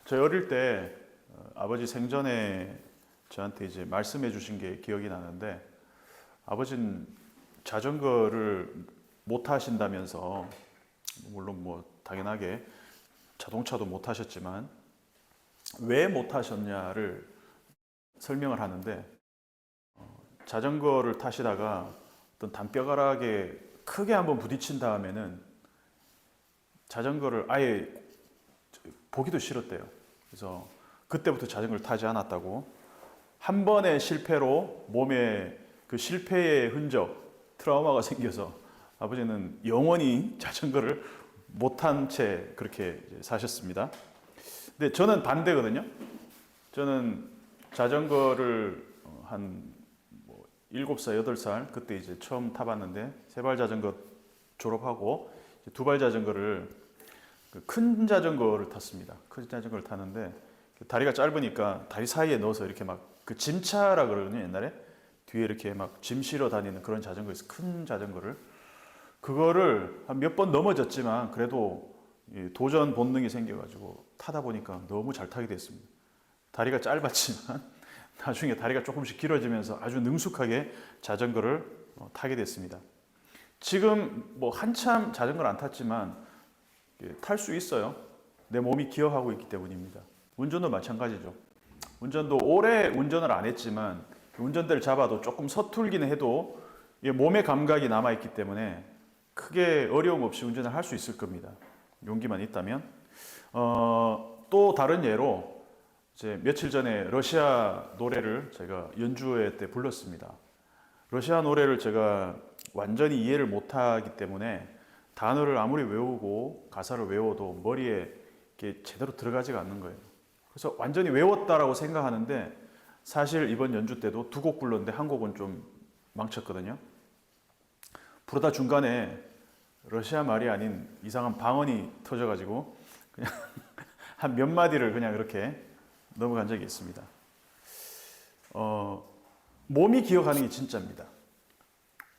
저희 어릴 때 아버지 생전에 저한테 이제 말씀해 주신 게 기억이 나는데, 아버지는 자전거를 못 하신다면서, 물론 뭐 당연하게 자동차도 못 하셨지만 왜 못 하셨냐를 설명을 하는데, 자전거를 타시다가 어떤 담벼락에 크게 한번 부딪힌 다음에는 자전거를 아예 보기도 싫었대요. 그래서 그때부터 자전거를 타지 않았다고. 한 번의 실패로 몸에 그 실패의 흔적, 트라우마가 생겨서 아버지는 영원히 자전거를 못한 채 그렇게 사셨습니다. 근데 저는 반대거든요. 저는 자전거를 한 7살, 8살 그때 이제 처음 타봤는데, 세발 자전거 졸업하고 두발 자전거를, 큰 자전거를 탔습니다. 큰 자전거를 타는데 다리가 짧으니까 다리 사이에 넣어서 이렇게 막, 그 짐차라 그러거든요. 옛날에 뒤에 이렇게 막 짐 실어 다니는 그런 자전거에서 큰 자전거를, 그거를 한 몇 번 넘어졌지만 그래도 도전 본능이 생겨가지고 타다 보니까 너무 잘 타게 됐습니다. 다리가 짧았지만 나중에 다리가 조금씩 길어지면서 아주 능숙하게 자전거를 타게 됐습니다. 지금 뭐 한참 자전거를 안 탔지만 탈 수 있어요. 내 몸이 기억하고 있기 때문입니다. 운전도 마찬가지죠. 운전도 오래 운전을 안 했지만 운전대를 잡아도 조금 서툴기는 해도 몸의 감각이 남아있기 때문에 크게 어려움 없이 운전을 할 수 있을 겁니다. 용기만 있다면. 또 다른 예로, 이제 며칠 전에 러시아 노래를 제가 연주회 때 불렀습니다. 러시아 노래를 제가 완전히 이해를 못하기 때문에 단어를 아무리 외우고 가사를 외워도 머리에 이렇게 제대로 들어가지가 않는 거예요. 그래서 완전히 외웠다라고 생각하는데, 사실 이번 연주 때도 두 곡 불렀는데 한 곡은 좀 망쳤거든요. 부르다 중간에 러시아 말이 아닌 이상한 방언이 터져가지고 그냥 한 몇 마디를 그냥 이렇게 넘어간 적이 있습니다. 몸이 기억하는 게 진짜입니다.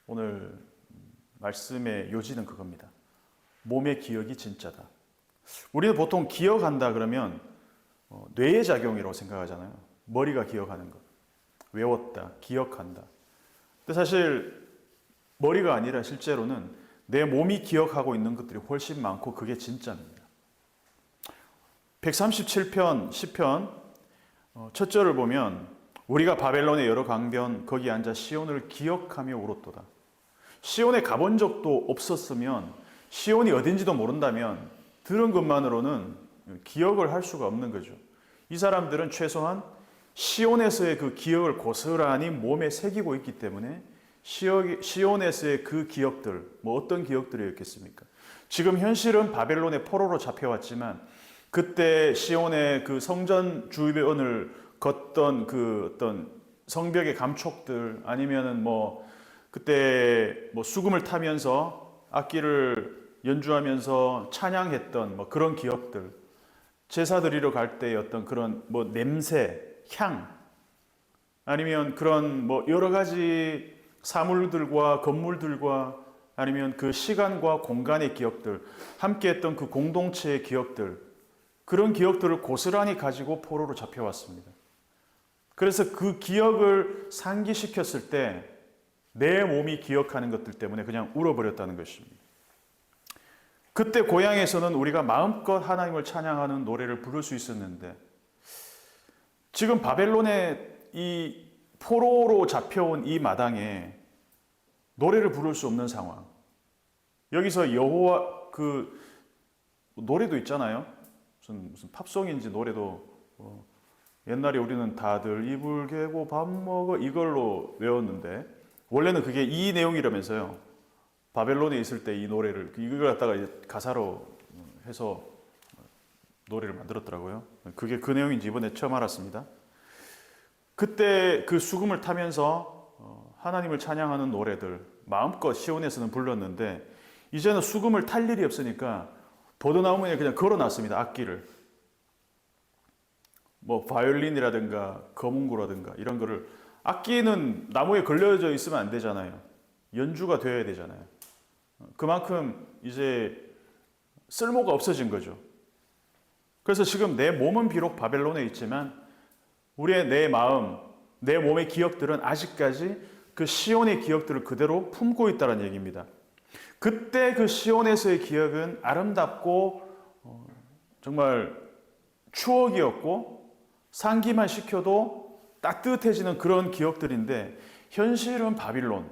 오늘 말씀의 요지는 그겁니다. 몸의 기억이 진짜다. 우리는 보통 기억한다 그러면 뇌의 작용이라고 생각하잖아요. 머리가 기억하는 것. 외웠다, 기억한다. 근데 사실 머리가 아니라 실제로는 내 몸이 기억하고 있는 것들이 훨씬 많고 그게 진짜입니다. 137편 시편 첫 절을 보면, 우리가 바벨론의 여러 강변 거기 앉아 시온을 기억하며 울었도다. 시온에 가본 적도 없었으면, 시온이 어딘지도 모른다면 들은 것만으로는 기억을 할 수가 없는 거죠. 이 사람들은 최소한 시온에서의 그 기억을 고스란히 몸에 새기고 있기 때문에 시온에서의 그 기억들, 뭐 어떤 기억들이었겠습니까? 지금 현실은 바벨론의 포로로 잡혀왔지만 그때 시온의 그 성전 주변을 걷던 그 어떤 성벽의 감촉들, 아니면은 뭐 그때 뭐 수금을 타면서 악기를 연주하면서 찬양했던 뭐 그런 기억들, 제사 드리러 갈 때의 어떤 그런 뭐 냄새, 향, 아니면 그런 뭐 여러 가지 사물들과 건물들과, 아니면 그 시간과 공간의 기억들, 함께 했던 그 공동체의 기억들, 그런 기억들을 고스란히 가지고 포로로 잡혀왔습니다. 그래서 그 기억을 상기시켰을 때 내 몸이 기억하는 것들 때문에 그냥 울어버렸다는 것입니다. 그때 고향에서는 우리가 마음껏 하나님을 찬양하는 노래를 부를 수 있었는데, 지금 바벨론의 이 포로로 잡혀온 이 마당에 노래를 부를 수 없는 상황. 여기서 여호와, 그 노래도 있잖아요. 무슨 팝송인지 노래도 옛날에 우리는 다들 이불 개고 밥 먹어 이걸로 외웠는데, 원래는 그게 이 내용이라면서요. 바벨론에 있을 때 이 노래를, 이걸 갖다가 이제 가사로 해서 노래를 만들었더라고요. 그게 그 내용인지 이번에 처음 알았습니다. 그때 그 수금을 타면서 하나님을 찬양하는 노래들 마음껏 시온에서는 불렀는데, 이제는 수금을 탈 일이 없으니까 버드나무에 그냥 걸어놨습니다. 악기를. 뭐 바이올린이라든가 거문구라든가 이런 거를, 악기는 나무에 걸려져 있으면 안 되잖아요. 연주가 되어야 되잖아요. 그만큼 이제 쓸모가 없어진 거죠. 그래서 지금 내 몸은 비록 바벨론에 있지만 우리의 내 마음, 내 몸의 기억들은 아직까지 그 시온의 기억들을 그대로 품고 있다는 얘기입니다. 그때 그 시온에서의 기억은 아름답고 정말 추억이었고 상기만 시켜도 따뜻해지는 그런 기억들인데 현실은 바빌론.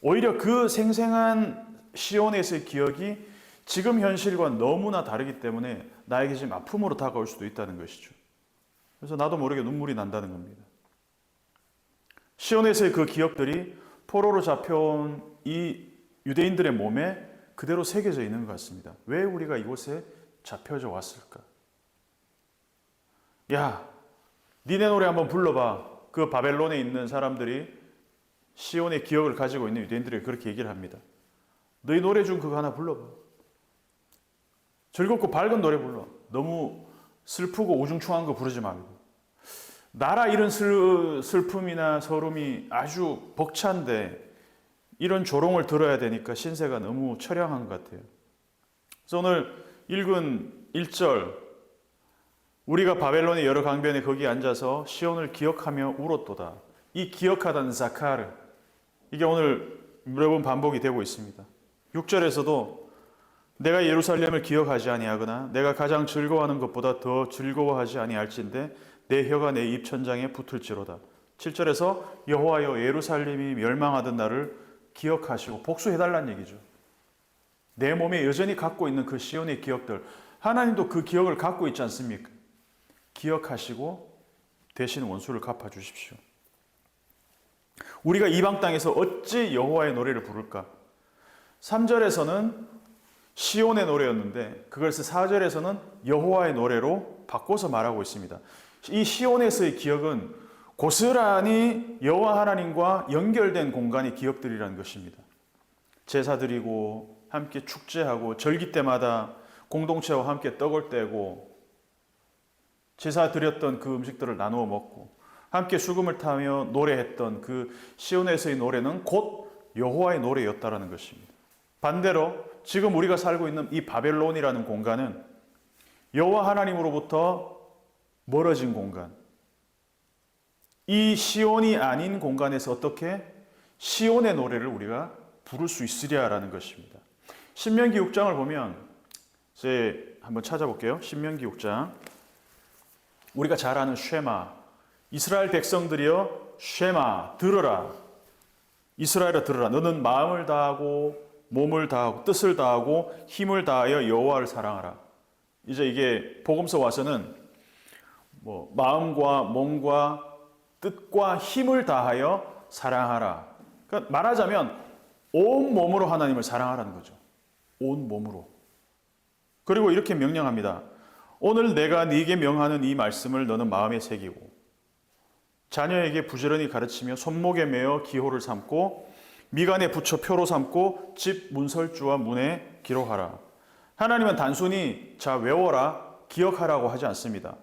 오히려 그 생생한 시온에서의 기억이 지금 현실과 너무나 다르기 때문에 나에게 지금 아픔으로 다가올 수도 있다는 것이죠. 그래서 나도 모르게 눈물이 난다는 겁니다. 시온에서의 그 기억들이 포로로 잡혀온 이 유대인들의 몸에 그대로 새겨져 있는 것 같습니다. 왜 우리가 이곳에 잡혀져 왔을까? 야, 니네 노래 한번 불러봐. 그 바벨론에 있는 사람들이 시온의 기억을 가지고 있는 유대인들이 그렇게 얘기를 합니다. 너희 노래 중 그거 하나 불러봐. 즐겁고 밝은 노래 불러. 너무 슬프고 우중충한 거 부르지 말고. 나라 이런 슬픔이나 서름이 아주 벅찬데 이런 조롱을 들어야 되니까 신세가 너무 처량한 것 같아요. 그래서 오늘 읽은 1절, 우리가 바벨론의 여러 강변에 거기 앉아서 시온을 기억하며 울었도다. 이 기억하다는 자카르, 이게 오늘 여러 번 반복이 되고 있습니다. 6절에서도 내가 예루살렘을 기억하지 아니하거나 내가 가장 즐거워하는 것보다 더 즐거워하지 아니할진대 내 혀가 내 입천장에 붙을지로다. 7절에서 여호와여 예루살렘이 멸망하던 날을 기억하시고 복수해달라는 얘기죠. 내 몸에 여전히 갖고 있는 그 시온의 기억들, 하나님도 그 기억을 갖고 있지 않습니까? 기억하시고 대신 원수를 갚아주십시오. 우리가 이방 땅에서 어찌 여호와의 노래를 부를까? 3절에서는 시온의 노래였는데 그걸 4절에서는 여호와의 노래로 바꿔서 말하고 있습니다. 이 시온에서의 기억은 고스란히 여호와 하나님과 연결된 공간의 기억들이라는 것입니다. 제사 드리고 함께 축제하고 절기 때마다 공동체와 함께 떡을 떼고 제사 드렸던 그 음식들을 나누어 먹고 함께 수금을 타며 노래했던 그 시온에서의 노래는 곧 여호와의 노래였다라는 것입니다. 반대로 지금 우리가 살고 있는 이 바벨론이라는 공간은 여호와 하나님으로부터 멀어진 공간, 이 시온이 아닌 공간에서 어떻게 시온의 노래를 우리가 부를 수 있으랴라는 것입니다. 신명기 6장을 보면 이제 한번 찾아볼게요. 신명기 6장. 우리가 잘 아는 쉐마, 이스라엘 백성들이여 쉐마, 들으라. 이스라엘아 들으라. 너는 마음을 다하고 몸을 다하고 뜻을 다하고 힘을 다하여 여호와를 사랑하라. 이제 이게 복음서 와서는 마음과 몸과 뜻과 힘을 다하여 사랑하라. 그러니까 말하자면 온 몸으로 하나님을 사랑하라는 거죠. 온 몸으로. 그리고 이렇게 명령합니다. 오늘 내가 네게 명하는 이 말씀을 너는 마음에 새기고 자녀에게 부지런히 가르치며 손목에 매어 기호를 삼고 미간에 붙여 표로 삼고 집 문설주와 문에 기록하라. 하나님은 단순히 자 외워라, 기억하라고 하지 않습니다.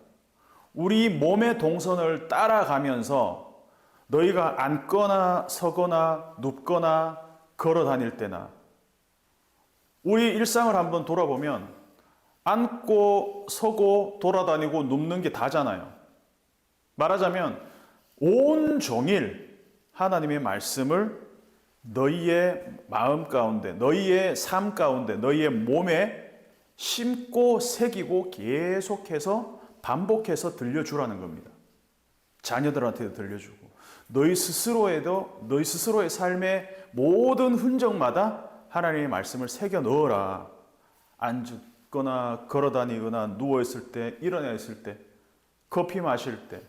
우리 몸의 동선을 따라가면서 너희가 앉거나 서거나 눕거나 걸어 다닐 때나 우리 일상을 한번 돌아보면 앉고 서고 돌아다니고 눕는 게 다잖아요. 말하자면 온종일 하나님의 말씀을 너희의 마음 가운데, 너희의 삶 가운데, 너희의 몸에 심고 새기고 계속해서 반복해서 들려주라는 겁니다. 자녀들한테도 들려주고 너희 스스로에도 너희 스스로의 삶의 모든 흔적마다 하나님의 말씀을 새겨 넣어라. 앉거나 걸어다니거나 누워있을 때, 일어나 있을 때, 커피 마실 때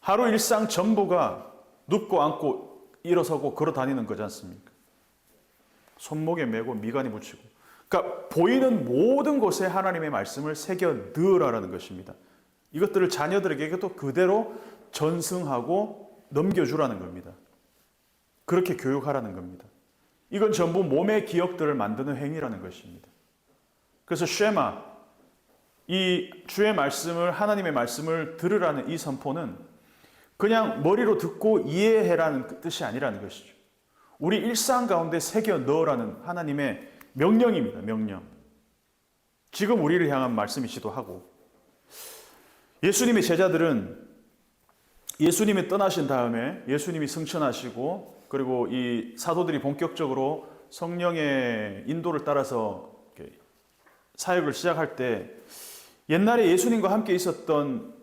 하루 일상 전부가 눕고 앉고 일어서고 걸어다니는 거지 않습니까? 손목에 메고 미간에 붙이고, 그러니까 보이는 모든 곳에 하나님의 말씀을 새겨 넣으라는 것입니다. 이것들을 자녀들에게도 그대로 전승하고 넘겨주라는 겁니다. 그렇게 교육하라는 겁니다. 이건 전부 몸의 기억들을 만드는 행위라는 것입니다. 그래서 쉐마, 이 주의 말씀을, 하나님의 말씀을 들으라는 이 선포는 그냥 머리로 듣고 이해해라는 뜻이 아니라는 것이죠. 우리 일상 가운데 새겨 넣으라는 하나님의 명령입니다. 명령. 지금 우리를 향한 말씀이기도 하고, 예수님의 제자들은 예수님이 떠나신 다음에 예수님이 승천하시고, 그리고 이 사도들이 본격적으로 성령의 인도를 따라서 사역을 시작할 때, 옛날에 예수님과 함께 있었던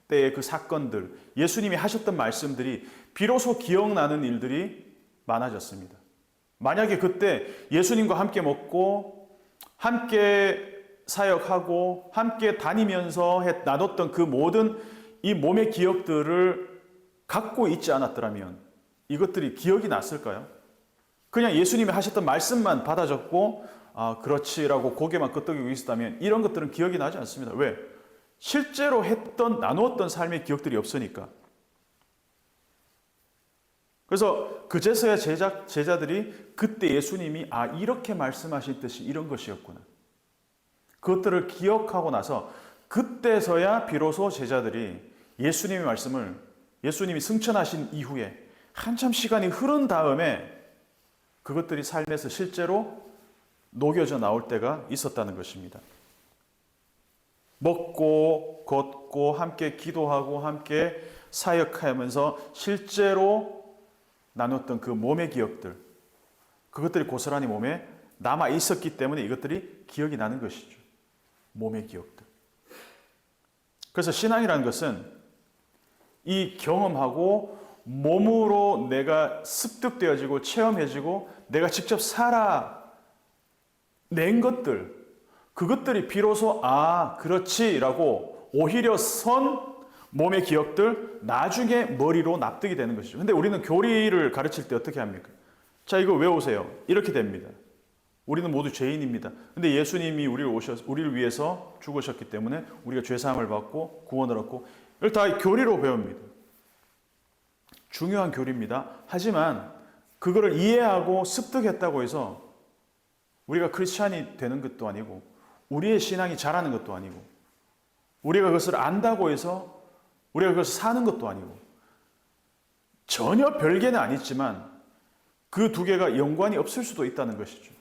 때의 그 사건들, 예수님이 하셨던 말씀들이 비로소 기억나는 일들이 많아졌습니다. 만약에 그때 예수님과 함께 먹고 함께 사역하고 함께 다니면서 나눴던 그 모든 이 몸의 기억들을 갖고 있지 않았더라면 이것들이 기억이 났을까요? 그냥 예수님이 하셨던 말씀만 받아 적고 아 그렇지라고 고개만 끄덕이고 있었다면 이런 것들은 기억이 나지 않습니다. 왜? 실제로 나누었던 삶의 기억들이 없으니까. 그래서 그제서야 제자들이 그때 예수님이 아 이렇게 말씀하신 뜻이 이런 것이었구나. 그것들을 기억하고 나서 그때서야 비로소 제자들이 예수님의 말씀을 예수님이 승천하신 이후에 한참 시간이 흐른 다음에 그것들이 삶에서 실제로 녹여져 나올 때가 있었다는 것입니다. 먹고 걷고 함께 기도하고 함께 사역하면서 실제로 나눴던 그 몸의 기억들, 그것들이 고스란히 몸에 남아 있었기 때문에 이것들이 기억이 나는 것이죠. 몸의 기억들. 그래서 신앙이라는 것은 이 경험하고 몸으로 내가 습득되어지고 체험해지고 내가 직접 살아낸 것들, 그것들이 비로소 아 그렇지라고 오히려 선 몸의 기억들 나중에 머리로 납득이 되는 것이죠. 근데 우리는 교리를 가르칠 때 어떻게 합니까? 자 이거 외우세요. 이렇게 됩니다. 우리는 모두 죄인입니다. 근데 예수님이 우리를 위해서 죽으셨기 때문에 우리가 죄사함을 받고 구원을 얻고 이걸 다 교리로 배웁니다. 중요한 교리입니다. 하지만 그거를 이해하고 습득했다고 해서 우리가 크리스찬이 되는 것도 아니고 우리의 신앙이 자라는 것도 아니고 우리가 그것을 안다고 해서 우리가 그것을 사는 것도 아니고 전혀 별개는 아니지만 그 두 개가 연관이 없을 수도 있다는 것이죠.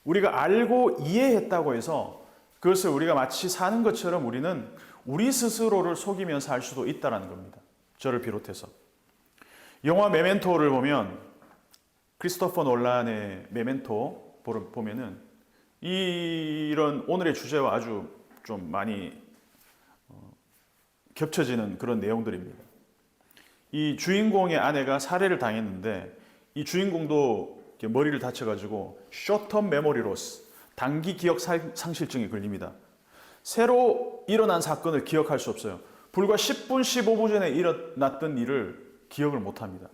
우리가 알고 이해했다고 해서 그것을 우리가 마치 사는 것처럼 우리는 우리 스스로를 속이면서 살 수도 있다는 겁니다. 저를 비롯해서. 영화 메멘토를 보면 크리스토퍼 놀란의 메멘토 보면은 이런 오늘의 주제와 아주 좀 많이 겹쳐지는 그런 내용들입니다. 이 주인공의 아내가 살해를 당했는데 이 주인공도 머리를 다쳐가지고 short-term memory loss, 단기 기억 상실증에 걸립니다. 새로 일어난 사건을 기억할 수 없어요. 불과 10분, 15분 전에 일어났던 일을 기억을 못합니다.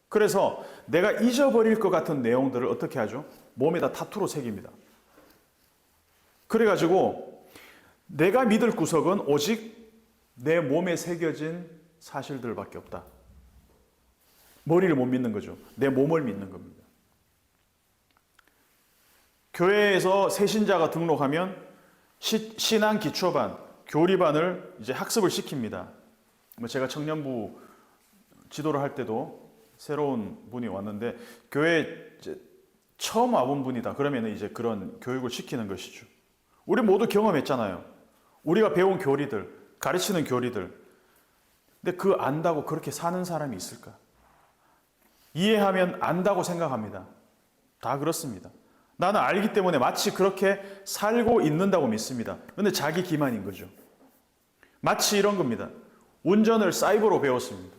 그래서 내가 잊어버릴 것 같은 내용들을 어떻게 하죠? 몸에다 타투로 새깁니다. 그래가지고 내가 믿을 구석은 오직 내 몸에 새겨진 사실들밖에 없다. 머리를 못 믿는 거죠. 내 몸을 믿는 겁니다. 교회에서 새신자가 등록하면 신앙 기초반, 교리반을 이제 학습을 시킵니다. 제가 청년부 지도를 할 때도 새로운 분이 왔는데 교회에 이제 처음 와본 분이다. 그러면 이제 그런 교육을 시키는 것이죠. 우리 모두 경험했잖아요. 우리가 배운 교리들, 가르치는 교리들. 근데 그 안다고 그렇게 사는 사람이 있을까? 이해하면 안다고 생각합니다. 다 그렇습니다. 나는 알기 때문에 마치 그렇게 살고 있는다고 믿습니다. 근데 자기 기만인 거죠. 마치 이런 겁니다. 운전을 사이버로 배웠습니다.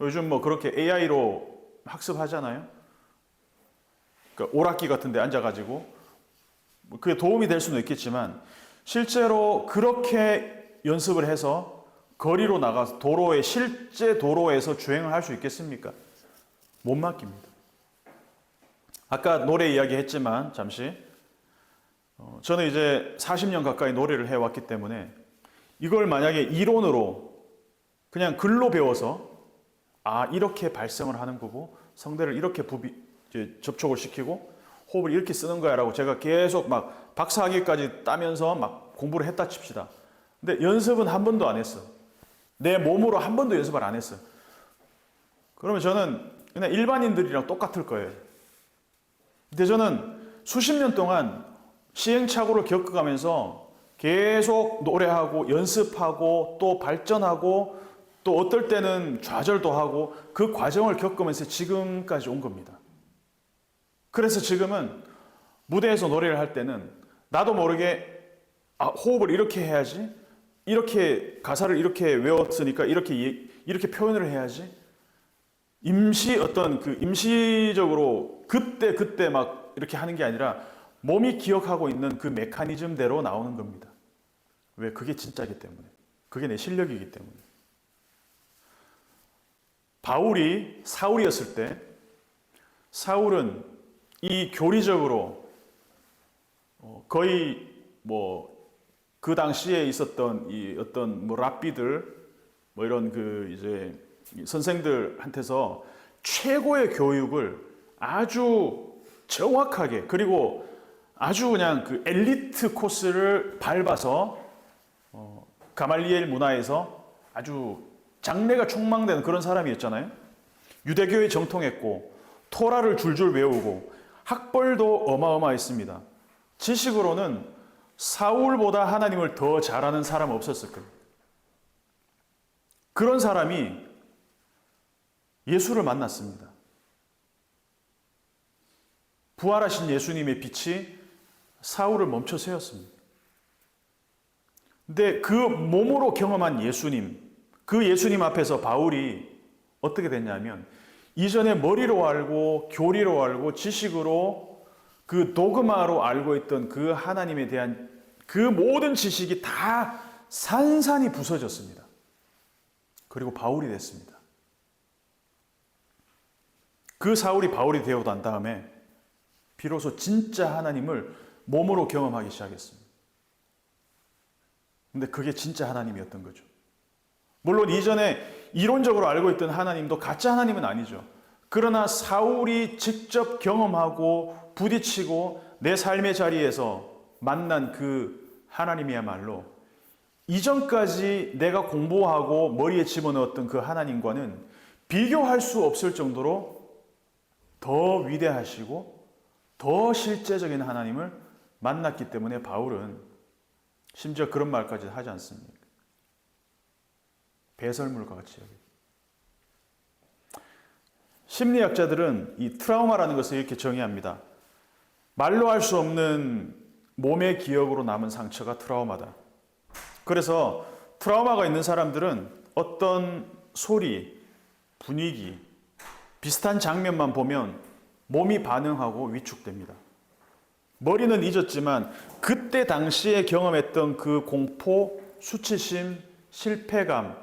요즘 뭐 그렇게 AI로 학습하잖아요. 그러니까 오락기 같은 데 앉아가지고 그게 도움이 될 수는 있겠지만 실제로 그렇게 연습을 해서 거리로 나가서 실제 도로에서 주행을 할 수 있겠습니까? 못 맡깁니다. 아까 노래 이야기 했지만 잠시 저는 이제 40년 가까이 노래를 해왔기 때문에 이걸 만약에 이론으로 그냥 글로 배워서 아 이렇게 발성을 하는 거고 성대를 이렇게 접촉을 시키고 호흡을 이렇게 쓰는 거야 라고 제가 계속 막 박사학위까지 따면서 막 공부를 했다 칩시다. 근데 연습은 한 번도 안 했어. 내 몸으로 한 번도 연습을 안 했어. 그러면 저는 그냥 일반인들이랑 똑같을 거예요. 근데 저는 수십 년 동안 시행착오를 겪어가면서 계속 노래하고 연습하고 또 발전하고 또 어떨 때는 좌절도 하고 그 과정을 겪으면서 지금까지 온 겁니다. 그래서 지금은 무대에서 노래를 할 때는 나도 모르게 호흡을 이렇게 해야지, 이렇게 가사를 이렇게 외웠으니까 이렇게 표현을 해야지, 임시적으로 그때 막 이렇게 하는 게 아니라 몸이 기억하고 있는 그 메커니즘대로 나오는 겁니다. 왜? 그게 진짜이기 때문에. 그게 내 실력이기 때문에. 바울이 사울이었을 때 사울은 이 교리적으로 거의 그 당시에 있었던 이 어떤 랍비들 이런 이제 선생들한테서 최고의 교육을 아주 정확하게 그리고 아주 그냥 그 엘리트 코스를 밟아서 가말리엘 문화에서 아주 장래가 촉망되는 그런 사람이었잖아요. 유대교에 정통했고 토라를 줄줄 외우고 학벌도 어마어마했습니다. 지식으로는 사울보다 하나님을 더 잘하는 사람은 없었을 거예요. 그런 사람이 예수를 만났습니다. 부활하신 예수님의 빛이 사울을 멈춰 세웠습니다. 근데 그 몸으로 경험한 예수님, 그 예수님 앞에서 바울이 어떻게 됐냐면 이전에 머리로 알고 교리로 알고 지식으로 그 도그마로 알고 있던 그 하나님에 대한 그 모든 지식이 다 산산이 부서졌습니다. 그리고 바울이 됐습니다. 그 사울이 바울이 되고 난 다음에 비로소 진짜 하나님을 몸으로 경험하기 시작했습니다. 근데 그게 진짜 하나님이었던 거죠. 물론 이전에 이론적으로 알고 있던 하나님도 가짜 하나님은 아니죠. 그러나 사울이 직접 경험하고 부딪히고 내 삶의 자리에서 만난 그 하나님이야말로 이전까지 내가 공부하고 머리에 집어넣었던 그 하나님과는 비교할 수 없을 정도로 더 위대하시고 더 실제적인 하나님을 만났기 때문에 바울은 심지어 그런 말까지 하지 않습니까? 배설물과 같이 여기. 심리학자들은 이 트라우마라는 것을 이렇게 정의합니다. 말로 할 수 없는 몸의 기억으로 남은 상처가 트라우마다. 그래서 트라우마가 있는 사람들은 어떤 소리, 분위기, 비슷한 장면만 보면 몸이 반응하고 위축됩니다. 머리는 잊었지만 그때 당시에 경험했던 그 공포, 수치심, 실패감,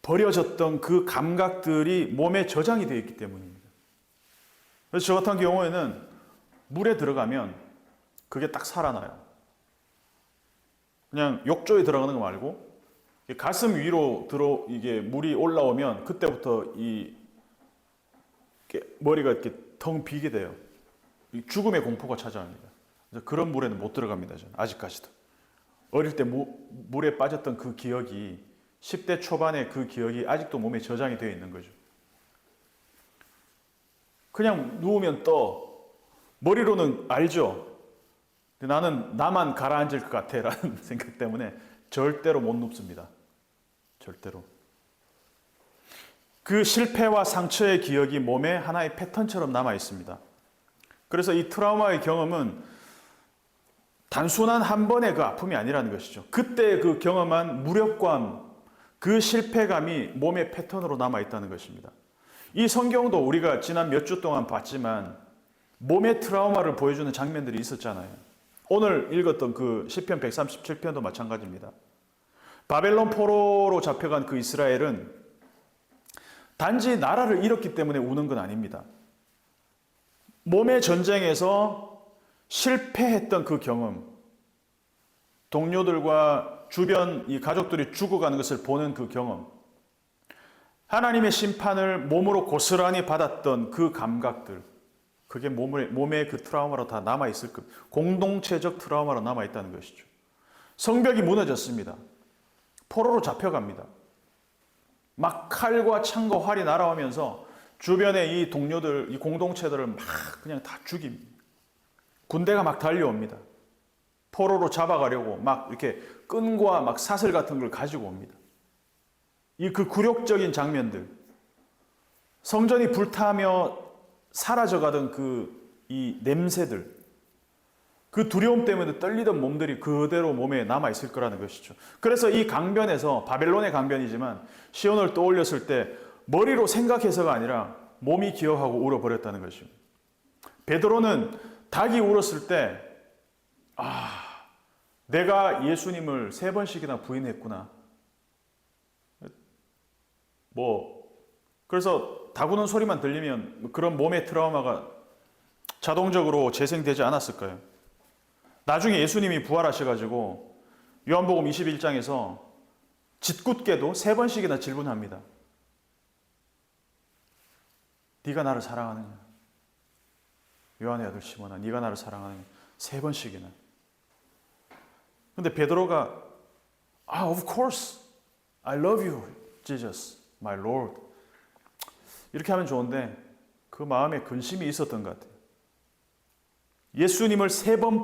버려졌던 그 감각들이 몸에 저장이 되어 있기 때문입니다. 그래서 저 같은 경우에는 물에 들어가면 그게 딱 살아나요. 그냥 욕조에 들어가는 거 말고 가슴 위로 이게 물이 올라오면 그때부터 머리가 이렇게 텅 비게 돼요. 죽음의 공포가 찾아옵니다. 그런 물에는 못 들어갑니다. 저는 아직까지도. 어릴 때 물에 빠졌던 그 기억이 10대 초반의 그 기억이 아직도 몸에 저장이 되어 있는 거죠. 그냥 누우면 떠. 머리로는 알죠. 근데 나는 나만 가라앉을 것 같아 라는 생각 때문에 절대로 못 눕습니다. 절대로. 그 실패와 상처의 기억이 몸에 하나의 패턴처럼 남아 있습니다. 그래서 이 트라우마의 경험은 단순한 한 번의 그 아픔이 아니라는 것이죠. 그때 그 경험한 무력감, 그 실패감이 몸의 패턴으로 남아 있다는 것입니다. 이 성경도 우리가 지난 몇 주 동안 봤지만 몸의 트라우마를 보여주는 장면들이 있었잖아요. 오늘 읽었던 그 시편 137편도 마찬가지입니다. 바벨론 포로로 잡혀간 그 이스라엘은 단지 나라를 잃었기 때문에 우는 건 아닙니다. 몸의 전쟁에서 실패했던 그 경험, 동료들과 주변 이 가족들이 죽어가는 것을 보는 그 경험, 하나님의 심판을 몸으로 고스란히 받았던 그 감각들, 그게 몸의 그 트라우마로 다 남아있을 겁니다. 공동체적 트라우마로 남아있다는 것이죠. 성벽이 무너졌습니다. 포로로 잡혀갑니다. 막 칼과 창과 활이 날아오면서 주변의 이 동료들, 이 공동체들을 막 그냥 다 죽입니다. 군대가 막 달려옵니다. 포로로 잡아가려고 막 이렇게 끈과 막 사슬 같은 걸 가지고 옵니다. 이 그 굴욕적인 장면들, 성전이 불타며 사라져가던 이 냄새들, 그 두려움 때문에 떨리던 몸들이 그대로 몸에 남아있을 거라는 것이죠. 그래서 이 강변에서, 바벨론의 강변이지만 시온을 떠올렸을 때 머리로 생각해서가 아니라 몸이 기억하고 울어버렸다는 것이죠. 베드로는 닭이 울었을 때 내가 예수님을 3번씩이나 부인했구나. 그래서 닭 우는 소리만 들리면 그런 몸의 트라우마가 자동적으로 재생되지 않았을까요? 나중에 예수님이 부활하셔가지고 요한복음 21장에서 짓궂게도 3번씩이나 질문합니다. 네가 나를 사랑하느냐? 요한의 아들 시몬아, 네가 나를 사랑하느냐? 3번씩이나. 근데 베드로가 of course, I love you, Jesus, my Lord. 이렇게 하면 좋은데 그 마음에 근심이 있었던 것 같아요. 예수님을 3번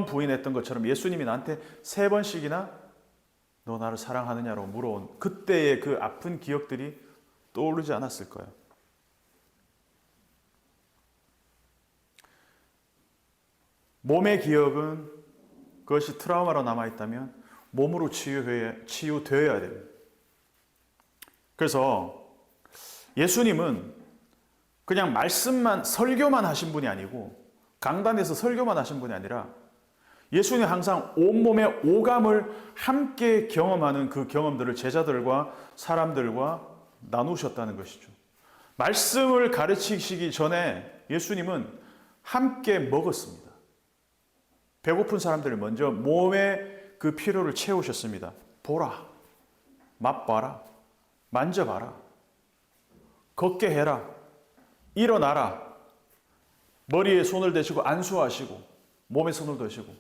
부인했던 것처럼 예수님이 나한테 3번씩이나 너 나를 사랑하느냐로 물어온 그때의 그 아픈 기억들이 떠오르지 않았을까요? 몸의 기억은 그것이 트라우마로 남아있다면 몸으로 치유되어야 됩니다. 그래서 예수님은 그냥 말씀만, 설교만 하신 분이 아니고 강단에서 설교만 하신 분이 아니라 예수님은 항상 온몸의 오감을 함께 경험하는 그 경험들을 제자들과 사람들과 나누셨다는 것이죠. 말씀을 가르치시기 전에 예수님은 함께 먹었습니다. 배고픈 사람들을 먼저 몸의 그 피로를 채우셨습니다. 보라, 맛봐라, 만져봐라, 걷게 해라, 일어나라, 머리에 손을 대시고 안수하시고 몸에 손을 대시고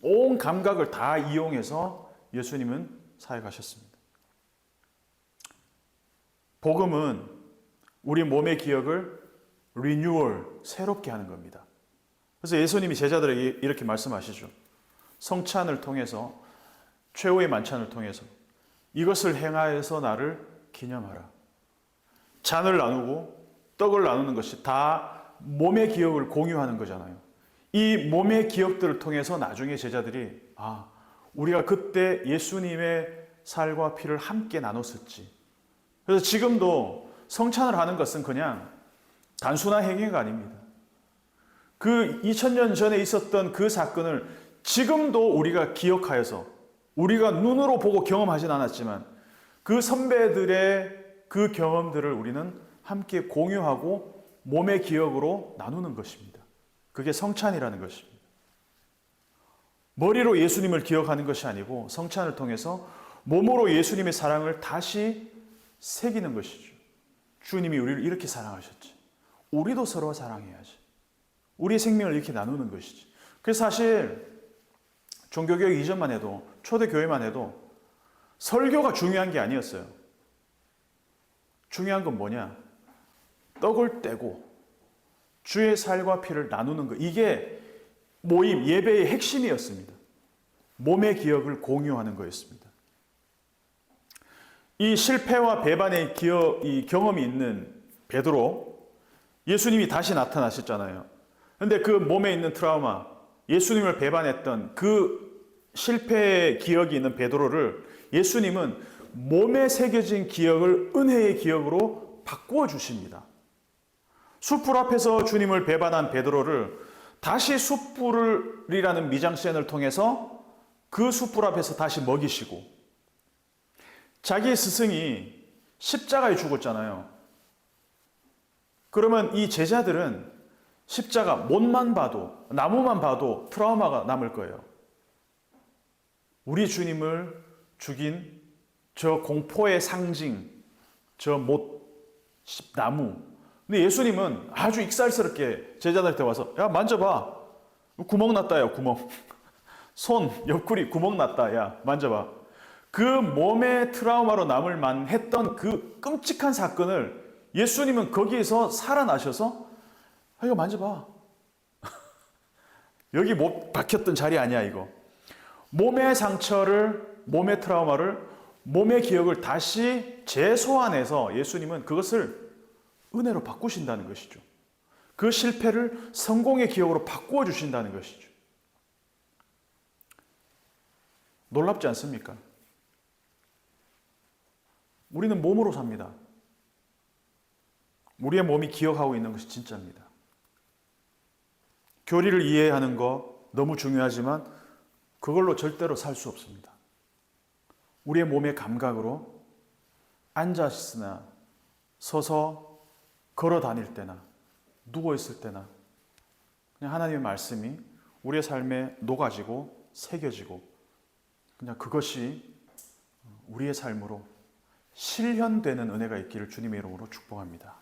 온 감각을 다 이용해서 예수님은 사역하셨습니다. 복음은 우리 몸의 기억을 리뉴얼, 새롭게 하는 겁니다. 그래서 예수님이 제자들에게 이렇게 말씀하시죠. 성찬을 통해서, 최후의 만찬을 통해서 이것을 행하여서 나를 기념하라. 잔을 나누고 떡을 나누는 것이 다 몸의 기억을 공유하는 거잖아요. 이 몸의 기억들을 통해서 나중에 제자들이 우리가 그때 예수님의 살과 피를 함께 나눴었지. 그래서 지금도 성찬을 하는 것은 그냥 단순한 행위가 아닙니다. 그 2000년 전에 있었던 그 사건을 지금도 우리가 기억하여서 우리가 눈으로 보고 경험하진 않았지만 그 선배들의 그 경험들을 우리는 함께 공유하고 몸의 기억으로 나누는 것입니다. 그게 성찬이라는 것입니다. 머리로 예수님을 기억하는 것이 아니고 성찬을 통해서 몸으로 예수님의 사랑을 다시 새기는 것이죠. 주님이 우리를 이렇게 사랑하셨지. 우리도 서로 사랑해야지. 우리의 생명을 이렇게 나누는 것이지. 그래서 사실 종교개혁 이전만 해도, 초대교회만 해도 설교가 중요한 게 아니었어요. 중요한 건 뭐냐? 떡을 떼고 주의 살과 피를 나누는 것. 이게 모임, 예배의 핵심이었습니다. 몸의 기억을 공유하는 거였습니다. 이 실패와 배반의 이 경험이 있는 베드로, 예수님이 다시 나타나셨잖아요. 그런데 그 몸에 있는 트라우마, 예수님을 배반했던 그 실패의 기억이 있는 베드로를 예수님은 몸에 새겨진 기억을 은혜의 기억으로 바꾸어 주십니다. 숯불 앞에서 주님을 배반한 베드로를 다시 숯불이라는 미장센을 통해서 그 숯불 앞에서 다시 먹이시고, 자기의 스승이 십자가에 죽었잖아요. 그러면 이 제자들은 십자가, 못만 봐도, 나무만 봐도 트라우마가 남을 거예요. 우리 주님을 죽인 저 공포의 상징, 저 못, 나무. 근데 예수님은 아주 익살스럽게 제자들한테 와서, 야, 만져봐. 구멍 났다, 야, 구멍. 손, 옆구리 구멍 났다, 야, 만져봐. 그 몸의 트라우마로 남을 만했던 그 끔찍한 사건을 예수님은 거기에서 살아나셔서 이거 만져봐. 여기 못 박혔던 자리 아니야 이거. 몸의 상처를, 몸의 트라우마를, 몸의 기억을 다시 재소환해서 예수님은 그것을 은혜로 바꾸신다는 것이죠. 그 실패를 성공의 기억으로 바꾸어 주신다는 것이죠. 놀랍지 않습니까? 우리는 몸으로 삽니다. 우리의 몸이 기억하고 있는 것이 진짜입니다. 교리를 이해하는 거 너무 중요하지만 그걸로 절대로 살 수 없습니다. 우리의 몸의 감각으로 앉아있으나 서서 걸어 다닐 때나 누워 있을 때나 그냥 하나님의 말씀이 우리의 삶에 녹아지고 새겨지고 그냥 그것이 우리의 삶으로 실현되는 은혜가 있기를 주님의 이름으로 축복합니다.